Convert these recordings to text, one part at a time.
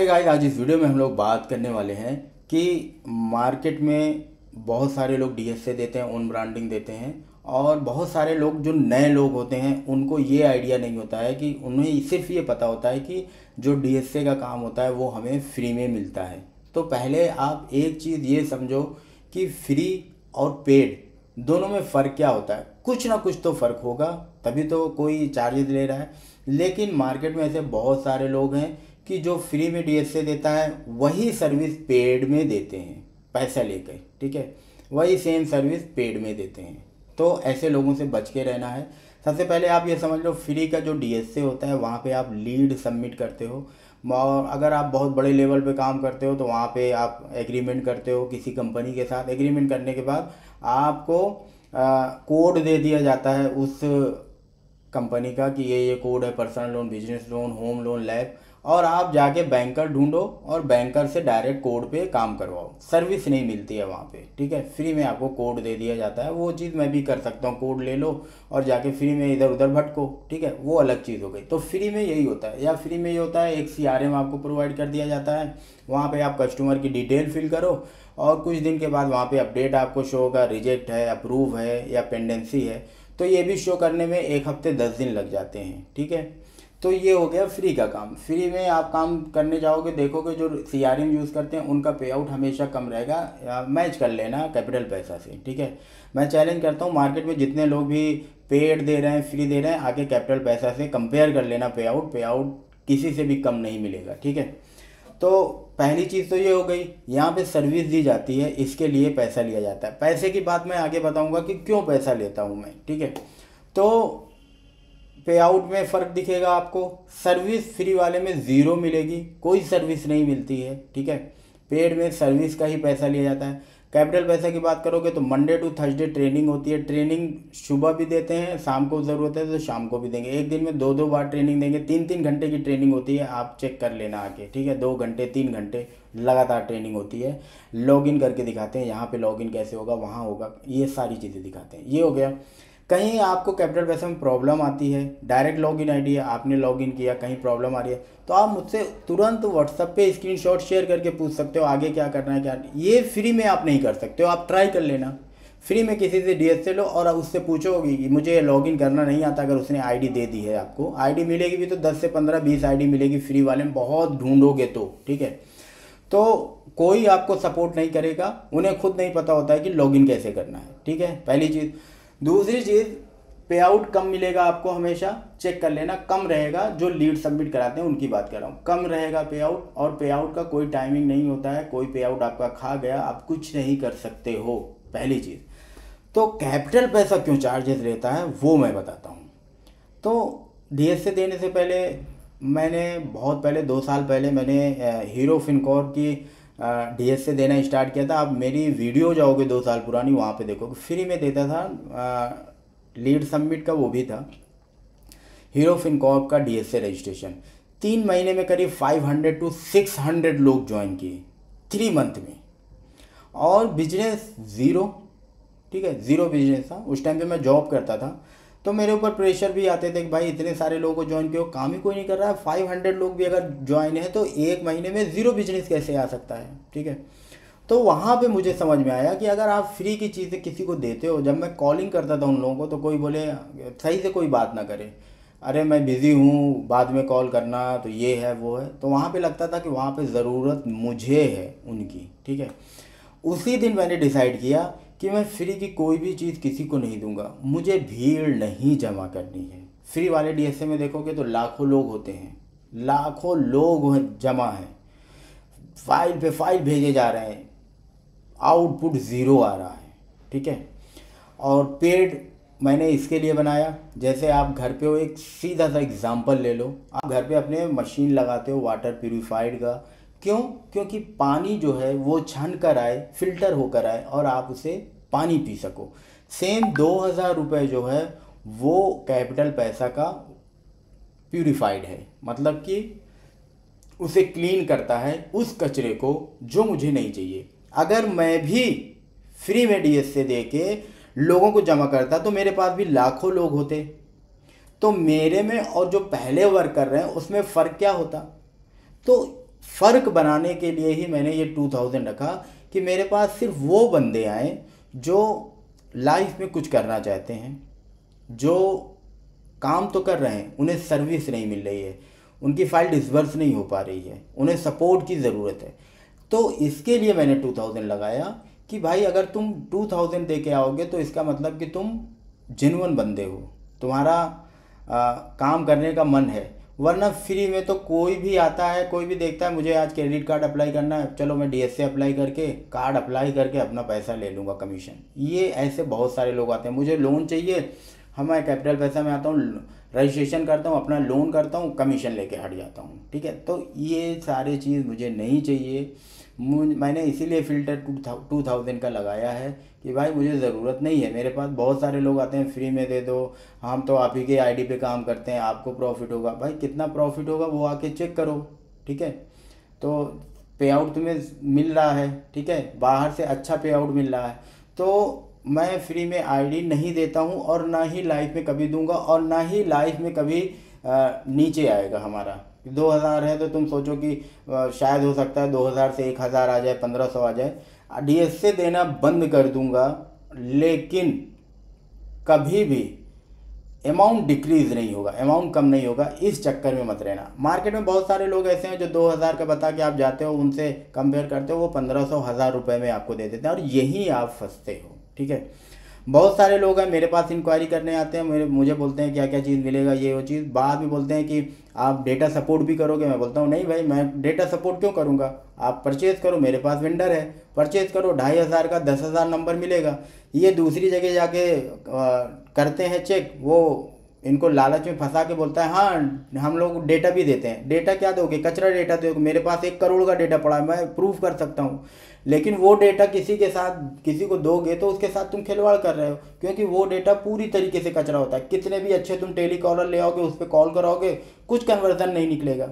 Guys, आज इस video में हम लोग बात करने वाले हैं कि मार्केट में बहुत सारे लोग डीएसए देते हैं, ओन ब्रांडिंग देते हैं। और बहुत सारे लोग जो नए लोग होते हैं उनको ये आइडिया नहीं होता है कि उन्हें सिर्फ ये पता होता है कि जो डीएसए का काम होता है वो हमें फ्री में मिलता है। तो पहले आप एक चीज़ ये समझो कि फ्री और पेड दोनों में फ़र्क क्या होता है। कुछ ना कुछ तो फ़र्क होगा, तभी तो कोई चार्जेस ले रहा है। लेकिन मार्केट में ऐसे बहुत सारे लोग हैं कि जो फ्री में डीएसए देता है वही सर्विस पेड में देते हैं पैसा लेकर, ठीक है। वही सेम सर्विस पेड में देते हैं। तो ऐसे लोगों से बच के रहना है। सबसे पहले आप ये समझ लो, फ्री का जो डीएसए होता है वहाँ पे आप लीड सबमिट करते हो। और अगर आप बहुत बड़े लेवल पे काम करते हो तो वहाँ पे आप एग्रीमेंट करते हो किसी कंपनी के साथ। एग्रीमेंट करने के बाद आपको कोड दे दिया जाता है उस कंपनी का कि ये कोड है, personal loan, business loan, home loan, lab. और आप जाके बैंकर ढूंढो और बैंकर से डायरेक्ट कोड पे काम करवाओ। सर्विस नहीं मिलती है वहाँ पे, ठीक है। फ्री में आपको कोड दे दिया जाता है। वो चीज़ मैं भी कर सकता हूँ, कोड ले लो और जाके फ्री में इधर उधर भटको, ठीक है। वो अलग चीज़ हो गई। तो फ्री में यही होता है। या फ्री में ये होता है, एक सीआरएम आपको प्रोवाइड कर दिया जाता है। वहाँ पर आप कस्टमर की डिटेल फिल करो और कुछ दिन के बाद वहाँ पर अपडेट आपको शो होगा, रिजेक्ट है, अप्रूव है या पेंडेंसी है। तो ये भी शो करने में 1 हफ्ते 10 दिन लग जाते हैं, ठीक है। तो ये हो गया फ्री का काम। फ्री में आप काम करने जाओगे, देखोगे जो सीआरएम यूज़ करते हैं उनका पे आउट हमेशा कम रहेगा। मैच कर लेना कैपिटल पैसा से, ठीक है। मैं चैलेंज करता हूँ, मार्केट में जितने लोग भी पेड दे रहे हैं, फ्री दे रहे हैं, आगे कैपिटल पैसा से कंपेयर कर लेना। पे आउट किसी से भी कम नहीं मिलेगा, ठीक है। तो पहली चीज़ तो ये हो गई। यहाँ पे सर्विस दी जाती है, इसके लिए पैसा लिया जाता है। पैसे की बात मैं आगे बताऊँगा कि क्यों पैसा लेता हूँ मैं, ठीक है। तो पे आउट में फ़र्क दिखेगा आपको। सर्विस फ्री वाले में ज़ीरो मिलेगी, कोई सर्विस नहीं मिलती है, ठीक है। पेड में सर्विस का ही पैसा लिया जाता है। कैपिटल पैसा की बात करोगे तो मंडे टू थर्सडे ट्रेनिंग होती है। ट्रेनिंग सुबह भी देते हैं, शाम को ज़रूरत है तो शाम को भी देंगे। एक दिन में 2-2 बार ट्रेनिंग देंगे। 3-3 घंटे की ट्रेनिंग होती है, आप चेक कर लेना आके, ठीक है। 2 घंटे 3 घंटे लगातार ट्रेनिंग होती है। लॉगिन करके दिखाते हैं, यहाँ पे लॉगिन कैसे होगा, वहाँ होगा, ये सारी चीज़ें दिखाते हैं। ये हो गया। कहीं आपको कैपिटल पैसा में प्रॉब्लम आती है, डायरेक्ट लॉगिन आईडी है, आपने लॉगिन किया, कहीं प्रॉब्लम आ रही है तो आप मुझसे तुरंत व्हाट्सएप पे स्क्रीनशॉट शेयर करके पूछ सकते हो आगे क्या करना है क्या नहीं। ये फ्री में आप नहीं कर सकते हो, आप ट्राई कर लेना। फ्री में किसी से डीएसए लो और उससे पूछोगी कि मुझे लॉगिन करना नहीं आता। अगर उसने आईडी दे दी है, आपको आईडी मिलेगी भी तो 10 से 15-20 आईडी मिलेगी फ्री वाले में, बहुत ढूंढोगे तो, ठीक है। तो कोई आपको सपोर्ट नहीं करेगा, उन्हें खुद नहीं पता होता है कि लॉगिन कैसे करना है, ठीक है। पहली चीज़। दूसरी चीज़, पे आउट कम मिलेगा आपको, हमेशा चेक कर लेना कम रहेगा। जो लीड सबमिट कराते हैं उनकी बात कर रहा हूँ, कम रहेगा पे आउट। और पे आउट का कोई टाइमिंग नहीं होता है। कोई पे आउट आपका खा गया, आप कुछ नहीं कर सकते हो, पहली चीज़। तो कैपिटल पैसा क्यों चार्जेस लेता है वो मैं बताता हूँ। तो डीएसए देने से पहले मैंने बहुत पहले 2 साल पहले मैंने हीरो फिनकॉर्प की डीएसए देना स्टार्ट किया था। आप मेरी वीडियो जाओगे 2 साल पुरानी, वहाँ पे देखोगे फ्री में देता था। लीड सबमिट का वो भी था। हीरो फिनकॉर्प का डीएसए रजिस्ट्रेशन 3 महीने में करीब 500 to 600 लोग ज्वाइन किए 3 मंथ में। और बिजनेस ज़ीरो, ठीक है, ज़ीरो बिजनेस था। उस टाइम पे मैं जॉब करता था तो मेरे ऊपर प्रेशर भी आते थे कि भाई इतने सारे लोगों को ज्वाइन किया, काम ही कोई नहीं कर रहा है। 500 लोग भी अगर ज्वाइन है तो 1 महीने में ज़ीरो बिजनेस कैसे आ सकता है, ठीक है। तो वहाँ पे मुझे समझ में आया कि अगर आप फ्री की चीज़ें किसी को देते हो। जब मैं कॉलिंग करता था उन लोगों को तो कोई बोले, सही से कोई बात ना करे, अरे मैं बिज़ी हूँ, बाद में कॉल करना, तो ये है वो है। तो वहाँ पे लगता था कि वहाँ पे ज़रूरत मुझे है उनकी, ठीक है। उसी दिन मैंने डिसाइड किया कि मैं फ्री की कोई भी चीज़ किसी को नहीं दूंगा। मुझे भीड़ नहीं जमा करनी है। फ्री वाले डीएसए में देखोगे तो लाखों लोग होते हैं, लाखों लोग जमा हैं, फाइल पे फाइल भेजे जा रहे हैं, आउटपुट ज़ीरो आ रहा है, ठीक है। और पेड मैंने इसके लिए बनाया, जैसे आप घर पे हो, एक सीधा सा एग्जांपल ले लो। आप घर पे अपने मशीन लगाते हो वाटर प्यूरिफाइड का, क्यों? क्योंकि पानी जो है वो छन कर आए, फिल्टर होकर आए और आप उसे पानी पी सको। सेम 2000 रुपये जो है वो कैपिटल पैसा का प्यूरिफाइड है, मतलब कि उसे क्लीन करता है उस कचरे को जो मुझे नहीं चाहिए। अगर मैं भी फ्री में डीएसए दे के लोगों को जमा करता तो मेरे पास भी लाखों लोग होते। तो मेरे में और जो पहले वर्क कर रहे हैं उसमें फ़र्क क्या होता? तो फ़र्क बनाने के लिए ही मैंने ये 2000 रखा कि मेरे पास सिर्फ वो बंदे आए जो लाइफ में कुछ करना चाहते हैं, जो काम तो कर रहे हैं, उन्हें सर्विस नहीं मिल रही है, उनकी फ़ाइल डिसबर्स नहीं हो पा रही है, उन्हें सपोर्ट की ज़रूरत है। तो इसके लिए मैंने 2000 लगाया कि भाई अगर तुम 2000 दे के आओगे तो इसका मतलब कि तुम जेन्युइन बंदे हो, तुम्हारा काम करने का मन है। वरना फ्री में तो कोई भी आता है, कोई भी देखता है मुझे आज क्रेडिट कार्ड अप्लाई करना है, चलो मैं डीएस से अप्लाई करके कार्ड अप्लाई करके अपना पैसा ले लूँगा कमीशन। ये ऐसे बहुत सारे लोग आते हैं, मुझे लोन चाहिए, मैं कैपिटल पैसा में आता हूँ, रजिस्ट्रेशन करता हूँ, अपना लोन करता हूँ, कमीशन लेके हट जाता हूँ। ठीक है, तो ये सारे चीज़ मुझे नहीं चाहिए। मैंने इसीलिए फ़िल्टर 2000 का लगाया है कि भाई मुझे ज़रूरत नहीं है। मेरे पास बहुत सारे लोग आते हैं, फ्री में दे दो, हम तो आप ही के आईडी पे काम करते हैं, आपको प्रॉफिट होगा। भाई कितना प्रॉफिट होगा वो आके चेक करो। ठीक है, तो पे आउट तुम्हें मिल रहा है, ठीक है, बाहर से अच्छा पे आउट मिल रहा है, तो मैं फ्री में आईडी नहीं देता हूँ और ना ही लाइफ में कभी दूंगा, और ना ही लाइफ में कभी नीचे आएगा। हमारा 2000 है तो तुम सोचो कि शायद हो सकता है 2000 से 1000 आ जाए, 1500 आ जाए। डीएस से देना बंद कर दूंगा, लेकिन कभी भी अमाउंट डिक्रीज़ नहीं होगा, अमाउंट कम नहीं होगा। इस चक्कर में मत रहना। मार्केट में बहुत सारे लोग ऐसे हैं जो 2000 का बता के आप जाते हो, उनसे कंपेयर करते हो, वो 1500 1000 रुपये में आपको दे देते हैं, और यहीं आप फंसते हो। ठीक है, बहुत सारे लोग हैं मेरे पास इंक्वायरी करने आते हैं, मुझे बोलते हैं क्या क्या चीज़ मिलेगा, ये वो चीज़। बाद में बोलते हैं कि आप डेटा सपोर्ट भी करोगे। मैं बोलता हूँ नहीं भाई, मैं डेटा सपोर्ट क्यों करूँगा, आप परचेज़ करो, मेरे पास वेंडर है, परचेज़ करो, 2500 का 10,000 नंबर मिलेगा। ये दूसरी जगह जाके करते हैं चेक, वो इनको लालच में फंसा के बोलता है हाँ हम लोग डेटा भी देते हैं। डेटा क्या दोगे, कचरा डेटा दोगे। मेरे पास 1 करोड़ का डेटा पड़ा है, मैं प्रूफ कर सकता हूँ, लेकिन वो डेटा किसी के साथ, किसी को दोगे तो उसके साथ तुम खिलवाड़ कर रहे हो, क्योंकि वो डेटा पूरी तरीके से कचरा होता है। कितने भी अच्छे तुम टेली कॉलर ले आओगे, उस पर कॉल कराओगे, कुछ कन्वर्जन नहीं निकलेगा।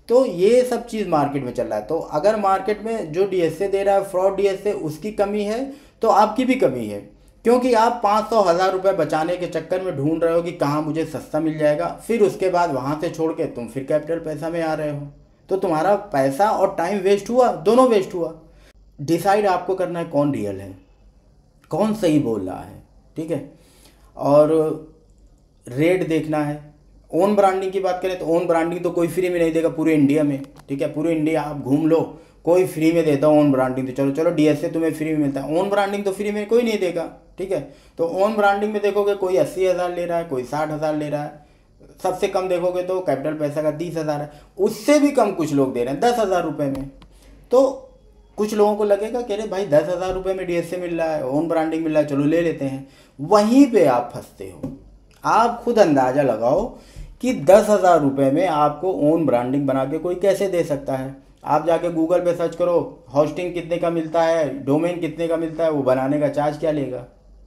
तो ये सब चीज़ मार्केट में चल रहा है। तो अगर मार्केट में जो डीएसए दे रहा है फ्रॉड डीएसए, उसकी कमी है तो आपकी भी कमी है, क्योंकि आप 500 1000 रुपये बचाने के चक्कर में ढूंढ रहे हो कि कहाँ मुझे सस्ता मिल जाएगा, फिर उसके बाद वहाँ से छोड़ के तुम फिर कैपिटल पैसा में आ रहे हो। तो तुम्हारा पैसा और टाइम वेस्ट हुआ, दोनों वेस्ट हुआ। डिसाइड आपको करना है कौन रियल है, कौन सही बोल रहा है। ठीक है, और रेट देखना है। ओन ब्रांडिंग की बात करें तो ओन ब्रांडिंग तो कोई फ्री में नहीं देगा पूरे इंडिया में। ठीक है, पूरे इंडिया आप घूम लो, कोई फ्री में देता है ओन ब्रांडिंग? तो चलो चलो डीएसए तुम्हें फ्री में मिलता है, ओन ब्रांडिंग तो फ्री में कोई नहीं देगा। ठीक है, तो ओन ब्रांडिंग में देखोगे कोई 80,000 ले रहा है, कोई 60,000 ले रहा है, सबसे कम देखोगे तो कैपिटल पैसा का 30,000 है, उससे भी कम कुछ लोग दे रहे हैं 10,000 रुपये में। तो कुछ लोगों को लगेगा कि अरे भाई 10,000 रुपये में डीएसए मिल रहा है, ओन ब्रांडिंग मिल रहा है, चलो ले लेते हैं। वहीं पे आप फंसते हो। आप खुद अंदाज़ा लगाओ कि 10,000 रुपये में आपको ओन ब्रांडिंग बना के कोई कैसे दे सकता है। आप जाके गूगल पे सर्च करो, होस्टिंग कितने का मिलता है, डोमेन कितने का मिलता है, वो बनाने का चार्ज क्या लेगा।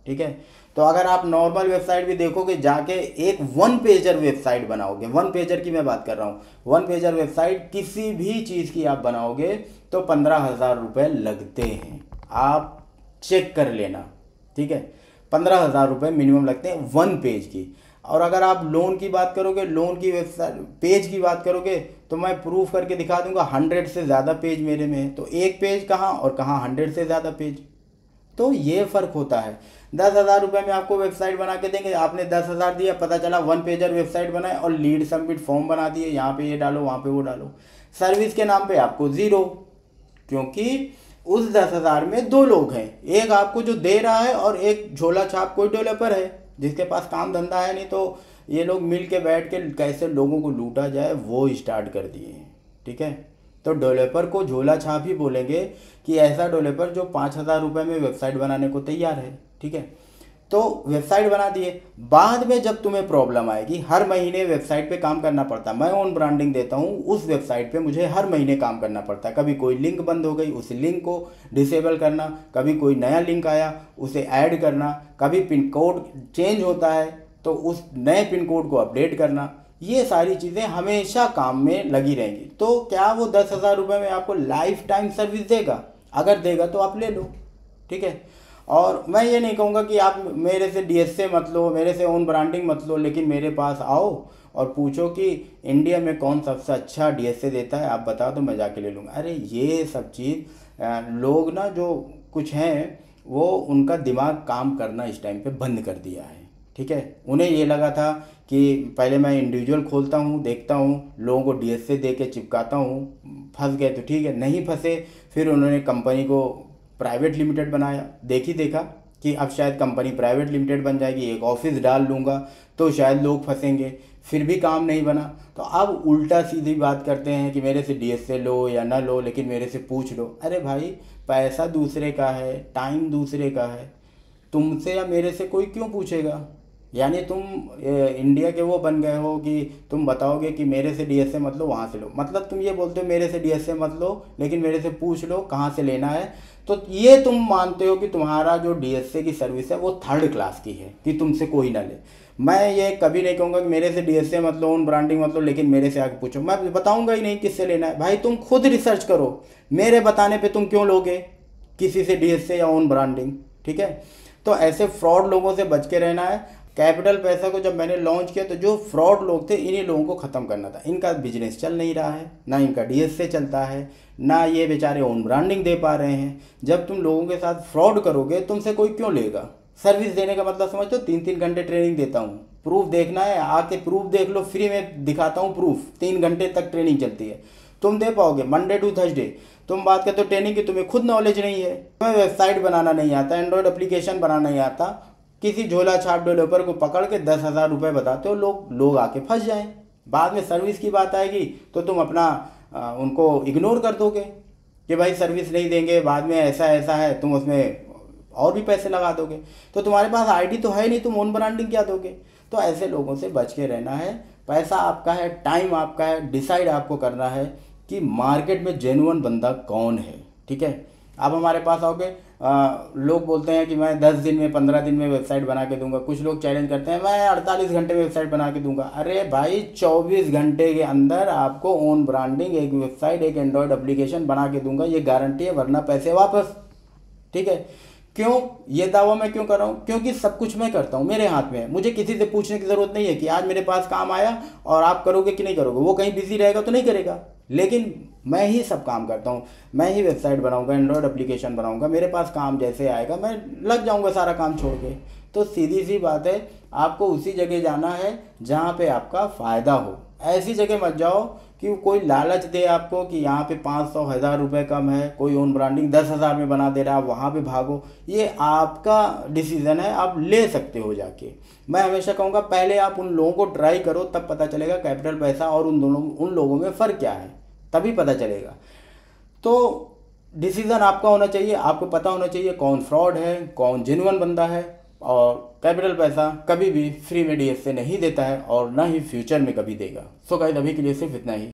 ठीक है, तो अगर आप नॉर्मल वेबसाइट भी देखोगे, जाके एक 1 पेजर वेबसाइट बनाओगे, 1 पेजर की मैं बात कर रहा हूँ, 1 पेजर वेबसाइट किसी भी चीज़ की आप बनाओगे तो 15,000 रुपये लगते हैं। आप चेक कर लेना। ठीक है, 15,000 रुपये मिनिमम लगते हैं 1 पेज की। और अगर आप लोन की बात करोगे, लोन की वेबसाइट पेज की बात करोगे, तो मैं प्रूफ करके दिखा दूंगा 100 से ज़्यादा पेज मेरे में है। तो एक पेज कहाँ और कहाँ 100 से ज़्यादा पेज। तो ये फ़र्क होता है। 10,000 रुपये में आपको वेबसाइट बना के देंगे, आपने 10,000 दिया, पता चला 1 पेजर वेबसाइट बनाए और लीड सबमिट फॉर्म बना दिए, यहाँ पे ये डालो, वहाँ पे वो डालो। सर्विस के नाम पे आपको 0, क्योंकि उस 10,000 में 2 लोग हैं, एक आपको जो दे रहा है और एक झोला छाप कोई डेवलपर है जिसके पास काम धंधा है नहीं। तो ये लोग मिल के बैठ के कैसे लोगों को लूटा जाए वो स्टार्ट कर दिए हैं। ठीक है, तो डेवलपर को झोला छाप ही बोलेंगे कि ऐसा डेवलपर जो 5,000 रुपये में वेबसाइट बनाने को तैयार है। ठीक है, तो वेबसाइट बना दिए, बाद में जब तुम्हें प्रॉब्लम आएगी, हर महीने वेबसाइट पे काम करना पड़ता है। मैं ओन ब्रांडिंग देता हूँ, उस वेबसाइट पे मुझे हर महीने काम करना पड़ता है। कभी कोई लिंक बंद हो गई, उस लिंक को डिसेबल करना, कभी कोई नया लिंक आया उसे ऐड करना, कभी पिन कोड चेंज होता है तो उस नए पिन कोड को अपडेट करना। ये सारी चीज़ें हमेशा काम में लगी रहेंगी। तो क्या वो 10,000 रुपये में आपको लाइफ टाइम सर्विस देगा? अगर देगा तो आप ले लो। ठीक है, और मैं ये नहीं कहूँगा कि आप मेरे से डीएसए मत लो, मेरे से ओन ब्रांडिंग मत लो, लेकिन मेरे पास आओ और पूछो कि इंडिया में कौन सबसे अच्छा डीएसए देता है, आप बताओ तो मैं जाके ले लूँगा। अरे ये सब चीज़ लोग ना जो कुछ हैं वो उनका दिमाग काम करना इस टाइम पे बंद कर दिया है। ठीक है, उन्हें ये लगा था कि पहले मैं इंडिविजुअल खोलता हूँ, देखता हूँ, लोगों को डीएसए दे के चिपकाता हूँ, फंस गए तो ठीक है, नहीं फंसे फिर उन्होंने कंपनी को प्राइवेट लिमिटेड बनाया। देखा कि अब शायद कंपनी प्राइवेट लिमिटेड बन जाएगी, एक ऑफिस डाल लूँगा तो शायद लोग फंसेंगे, फिर भी काम नहीं बना। तो अब उल्टा सीधी बात करते हैं कि मेरे से डीएसए लो या ना लो लेकिन मेरे से पूछ लो। अरे भाई, पैसा दूसरे का है, टाइम दूसरे का है, तुमसे या मेरे से कोई क्यों पूछेगा? यानी तुम इंडिया के वो बन गए हो कि तुम बताओगे कि मेरे से डीएसए मत लो, वहाँ से लो। मतलब तुम ये बोलते हो मेरे से डीएसए मत लो लेकिन मेरे से पूछ लो कहाँ से लेना है। तो ये तुम मानते हो कि तुम्हारा जो डीएसए की सर्विस है वो थर्ड क्लास की है कि तुमसे कोई ना ले। मैं ये कभी नहीं कहूँगा कि मेरे से डीएसए मत लो, ओन ब्रांडिंग मत लो, लेकिन मेरे से आगे पूछो। मैं बताऊँगा ही नहीं किससे लेना है। भाई तुम खुद रिसर्च करो, मेरे बताने पर तुम क्यों लोगे किसी से डीएसए या ओन ब्रांडिंग? ठीक है, तो ऐसे फ्रॉड लोगों से बच के रहना है। कैपिटल पैसा को जब मैंने लॉन्च किया तो जो फ्रॉड लोग थे इन्हीं लोगों को ख़त्म करना था। इनका बिजनेस चल नहीं रहा है, ना इनका डीएसए चलता है, ना ये बेचारे ओन ब्रांडिंग दे पा रहे हैं। जब तुम लोगों के साथ फ्रॉड करोगे तुमसे कोई क्यों लेगा? सर्विस देने का मतलब समझो, 3-3 घंटे ट्रेनिंग देता हूँ, प्रूफ देखना है आके प्रूफ देख लो, फ्री में दिखाता हूँ प्रूफ, 3 घंटे तक ट्रेनिंग चलती है, तुम दे पाओगे? मंडे टू थर्सडे तुम बात करते हो ट्रेनिंग की, तुम्हें खुद नॉलेज नहीं है, तुम्हें वेबसाइट बनाना नहीं आता, एंड्रॉयड एप्लीकेशन बनाना नहीं आता, किसी झोला छाप डेवलपर को पकड़ के 10,000 रुपये बताते हो, लोग आके फंस जाएं। बाद में सर्विस की बात आएगी तो तुम अपना उनको इग्नोर कर दोगे कि भाई सर्विस नहीं देंगे, बाद में ऐसा ऐसा है, तुम उसमें और भी पैसे लगा दोगे। तो तुम्हारे पास आईडी तो है नहीं, तुम ओन ब्रांडिंग क्या दोगे? तो ऐसे लोगों से बच के रहना है। पैसा आपका है, टाइम आपका है, डिसाइड आपको करना है कि मार्केट में जेन्युइन बंदा कौन है। ठीक है, आप हमारे पास आओगे, लोग बोलते हैं कि मैं 10 दिन में 15 दिन में वेबसाइट बना के दूंगा, कुछ लोग चैलेंज करते हैं मैं 48 घंटे में वेबसाइट बना के दूंगा। अरे भाई 24 घंटे के अंदर आपको ओन ब्रांडिंग, एक वेबसाइट, एक एंड्रॉयड एप्लीकेशन बना के दूंगा, ये गारंटी है, वरना पैसे वापस। ठीक है, क्यों ये दावा मैं क्यों कर रहा हूँ? क्योंकि सब कुछ मैं करता हूँ, मेरे हाथ में है, मुझे किसी से पूछने की ज़रूरत नहीं है कि आज मेरे पास काम आया और आप करोगे कि नहीं करोगे। वो कहीं बिजी रहेगा तो नहीं करेगा, लेकिन मैं ही सब काम करता हूँ, मैं ही वेबसाइट बनाऊँगा, एंड्रॉयड एप्लीकेशन बनाऊँगा, मेरे पास काम जैसे आएगा मैं लग जाऊँगा सारा काम छोड़ के। तो सीधी सी बात है, आपको उसी जगह जाना है जहाँ पे आपका फ़ायदा हो। ऐसी जगह मत जाओ कि कोई लालच दे आपको कि यहाँ पे 500-1000 रुपये कम है, कोई ओन ब्रांडिंग 10,000 में बना दे रहा है, आप वहाँ पे भागो। ये आपका डिसीज़न है, आप ले सकते हो जाके। मैं हमेशा कहूँगा पहले आप उन लोगों को ट्राई करो, तब पता चलेगा कैपिटल पैसा और उन लोगों में फ़र्क क्या है, तभी पता चलेगा। तो डिसीज़न आपका होना चाहिए, आपको पता होना चाहिए कौन फ्रॉड है, कौन जेन्युइन बंदा है। और कैपिटल पैसा कभी भी फ्री में डीएसए नहीं देता है और ना ही फ्यूचर में कभी देगा। सो गाइस, अभी के लिए सिर्फ इतना ही।